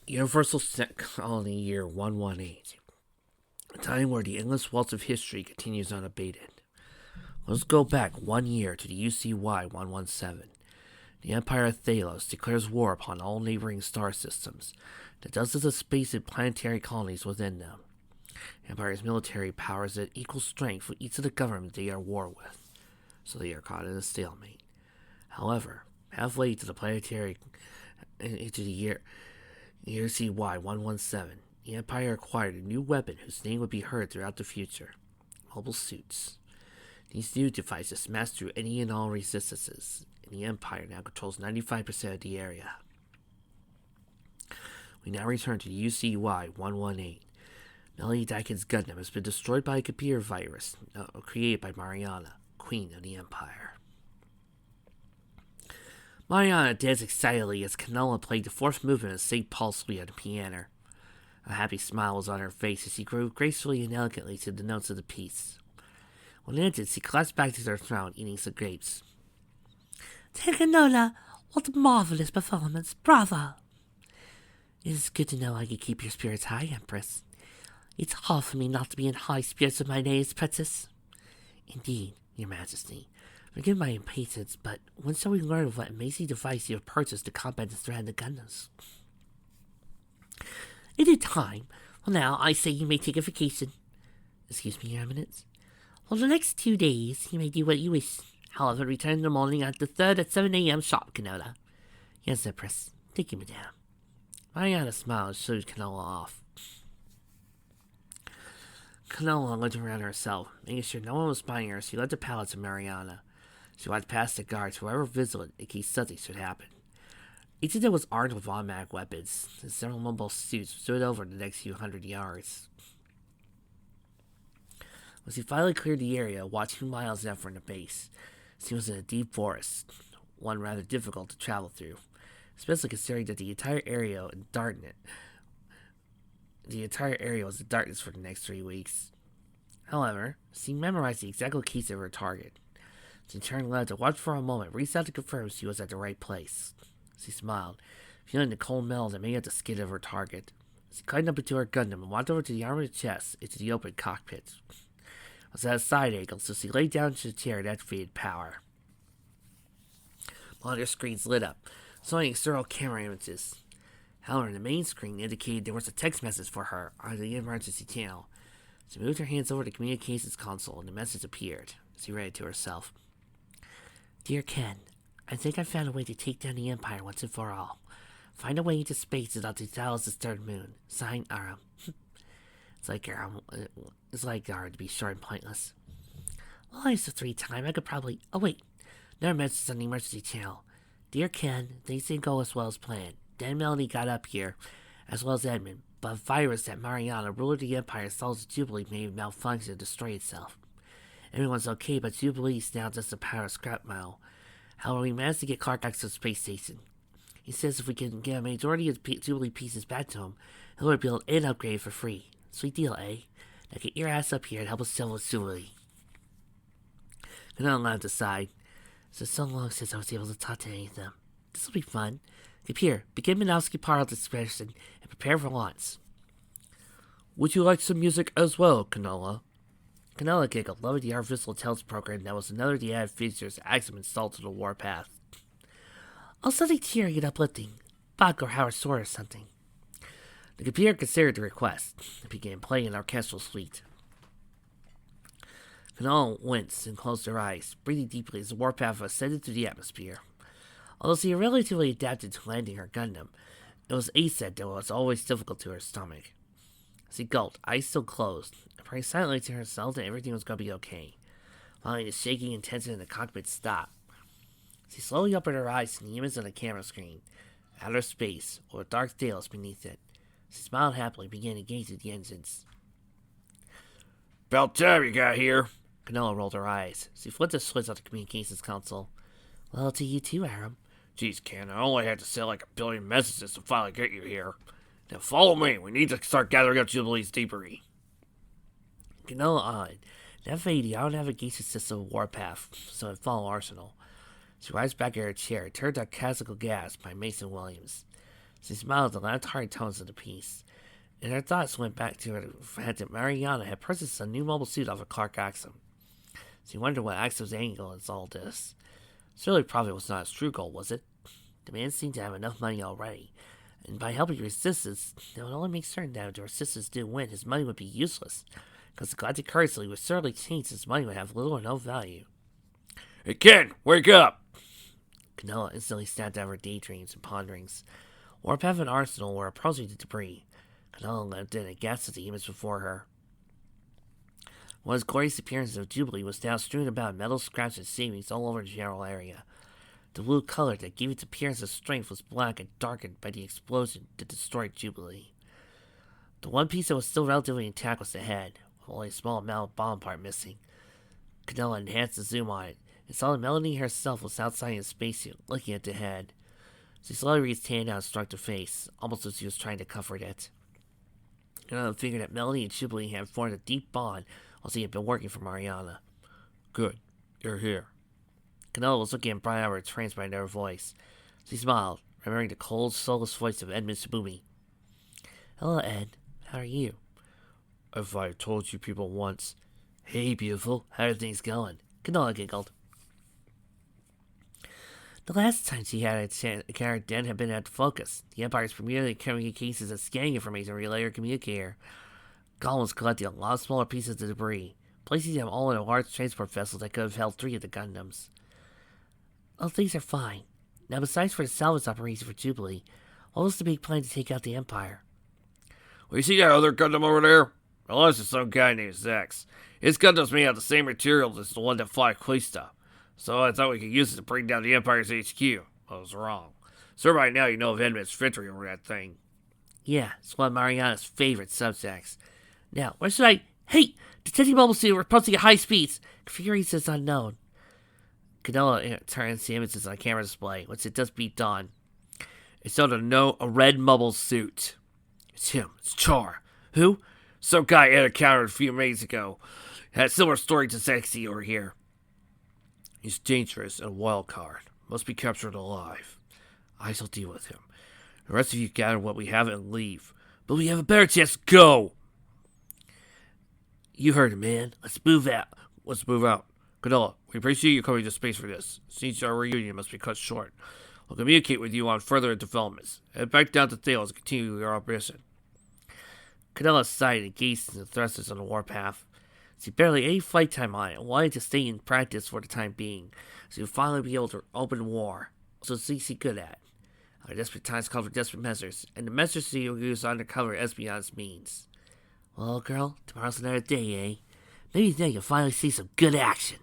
Universal Colony Year 118, a time where the endless wealth of history continues unabated. Let's go back 1 year to the UCY 117. The Empire of Thalos declares war upon all neighboring star systems, the dozens of space and planetary colonies within them. The Empire's military power is at equal strength with each of the governments they are at war with, so they are caught in a stalemate. However, halfway to the planetary into the year UCY 117, the Empire acquired a new weapon whose name would be heard throughout the future: mobile suits. These new devices smash through any and all resistances, and the Empire now controls 95% of the area. We now return to UCY 118. Melanie Dykin's Gundam has been destroyed by a computer virus created by Mariana, Queen of the Empire. Mariana danced excitedly as Canola played the fourth movement of St. Paul's Suite on the piano. A happy smile was on her face as she grooved gracefully and elegantly to the notes of the piece. When it ended, she collapsed back to her throne, eating some grapes. Canola, what a marvelous performance. Bravo! It is good to know I can keep your spirits high, Empress. It's hard for me not to be in high spirits with my latest princess. Indeed, Your Majesty. Forgive my impatience, but when shall we learn of what amazing device you have purchased to combat the threat of the Gundams? In due time. Well, now, I say you may take a vacation. Excuse me, Your Eminence? For the next 2 days, you may do what you wish. However, return in the morning at the 3rd at 7 a.m. sharp, Canola. Yes, Empress. Thank you, Madame. Mariana smiled and showed Canola off. Canola looked around herself, making sure no one was spying her. She led the palace to Mariana. She walked past the guards, whoever visited, in case something should happen. Each of them was armed with automatic weapons, and several mobile suits stood over the next few hundred yards. When she finally cleared the area, walked 2 miles out from the base, she was in a deep forest, one rather difficult to travel through, especially considering that the entire area was in darkness for the next 3 weeks. However, she memorized the exact location of her target. She turned left to watch for a moment, reached out to confirm she was at the right place. She smiled, feeling the cold metal that made up the skin of her target. She climbed up into her Gundam and walked over to the armored chest into the open cockpit. It was at a side angle, so she lay down into the chair and activated power. Monitor screens lit up, showing external camera images. However, the main screen indicated there was a text message for her on the emergency channel. She moved her hands over to the communications console and the message appeared. She read it to herself. Dear Ken, I think I found a way to take down the Empire once and for all. Find a way into space without the Talos' third moon. Signed, Aram. It's like Aram to be short and pointless. Well, I used the 3 time. I could probably... Oh, wait. Another message on the emergency channel. Dear Ken, things didn't go as well as planned. Dan Melanie got up here, as well as Edmund, but a virus that Mariana, ruler of the Empire, thought the Jubilee may malfunction and destroy itself. Everyone's okay, but Jubilee's now just a power scrap metal. However, we managed to get Clark back to the space station. He says if we can get a majority of the Jubilee pieces back to him, he'll rebuild and upgrade for free. Sweet deal, eh? Now get your ass up here and help us deal with Jubilee. Canal laughed aside. It's so long since I was able to talk to any of them. This'll be fun. Computer, begin Minowski Parl's expression and prepare for launch. Would you like some music as well, Canola? Canola giggled, loving the artificial intelligence program that was another of the added features Axum installed to the warpath. Oh, something cheering and uplifting. Bach or Howard Shore or something. The computer considered the request and began playing an orchestral suite. Canola winced and closed her eyes, breathing deeply as the warpath ascended through the atmosphere. Although she had relatively adapted to landing her Gundam, it was ASET that was always difficult to her stomach. She gulped, eyes still closed, and prayed silently to herself that everything was going to be okay, allowing the shaking and tension in the cockpit stop. She slowly opened her eyes to the image on the camera screen, outer space, with dark Thalos beneath it. She smiled happily and began to gaze at the engines. About time you got here. Canola rolled her eyes. She flipped the switch on the communications console. Well, to you too, Aram. Geez, Ken, I only had to send like 1 billion messages to finally get you here. Now follow me. We need to start gathering up Jubilee's debris. Canola eyed. Navigating the auto-navigation system of Warpath, so it followed Arsenal. She rised back in her chair and turned on Classical Gas by Mason Williams. She smiled at the loud, hard tones of the piece, and her thoughts went back to her fact that Mariana had purchased a new mobile suit off of Clark Axum. She wondered what Axum's angle is all this. Surely profit was not his true goal, was it? The man seemed to have enough money already, and by helping your sisters, it would only make certain that if her sisters did win, his money would be useless, because the galactic currency would certainly change since money would have little or no value. Hey, Ken, wake up! Canella instantly snapped out of her daydreams and ponderings. Warpath and Arsenal were approaching the debris. Canella leapt in and gasped at the image before her. One of the glorious appearances of Jubilee was now strewn about metal scraps and shavings all over the general area. The blue color that gave its appearance of strength was black and darkened by the explosion that destroyed Jubilee. The one piece that was still relatively intact was the head, with only a small amount of bomb part missing. Canella enhanced the zoom on it, and saw that Melanie herself was outside in a spacesuit, looking at the head. She slowly reached hand out and struck the face, almost as she was trying to comfort it. Canella figured that Melanie and Jubilee had formed a deep bond while she had been working for Mariana. Good, you're here. Canella was looking at bright out of her trance by her voice. She smiled, remembering the cold, soulless voice of Edmund Sabumi. Hello, Ed. How are you? If I told you people once. Hey, beautiful. How are things going? Canella giggled. The last time she had a carrot den had been at the Focus, the Empire's premier communications and scanning information relayer communicator. Gollum was collecting a lot of smaller pieces of debris, placing them all in a large transport vessel that could have held 3 of the Gundams. Oh, things are fine. Now, besides for the salvage operation for Jubilee, what was the big plan to take out the Empire? Well, you see that other Gundam over there? Well, that's just some guy named Zex. His Gundam's made out of the same materials as the one that fought Quista. So I thought we could use it to bring down the Empire's HQ. I was wrong. So right now you know of Edmund's victory over that thing. Yeah, it's one of Mariana's favorite subjects. Now, where should I... Hey! Detecting mobile suit repulsing at high speeds. Configuration is unknown. Canella turns the images on a camera display, which it does beat dawn. It's on a red mobile suit. It's him. It's Char. Who? Some guy Ed encountered a few minutes ago. Had a similar story to Sexy over here. He's dangerous and a wild card. Must be captured alive. I shall deal with him. The rest of you gather what we have and leave. But we have a better chance. Go! You heard him, man. Let's move out. Let's move out. Canella, we appreciate you coming to space for this. Since our reunion must be cut short, we'll communicate with you on further developments. Head back down to Thales and continue your mission. Canella sighed and gazed at the thrusters on the warpath. She barely any flight time on it and wanted to stay in practice for the time being, so she would finally be able to open war. So she's good at. Our desperate times call for desperate measures, and the measures she will use undercover espionage means. Well, girl, tomorrow's another day, eh? Maybe then you'll finally see some good action.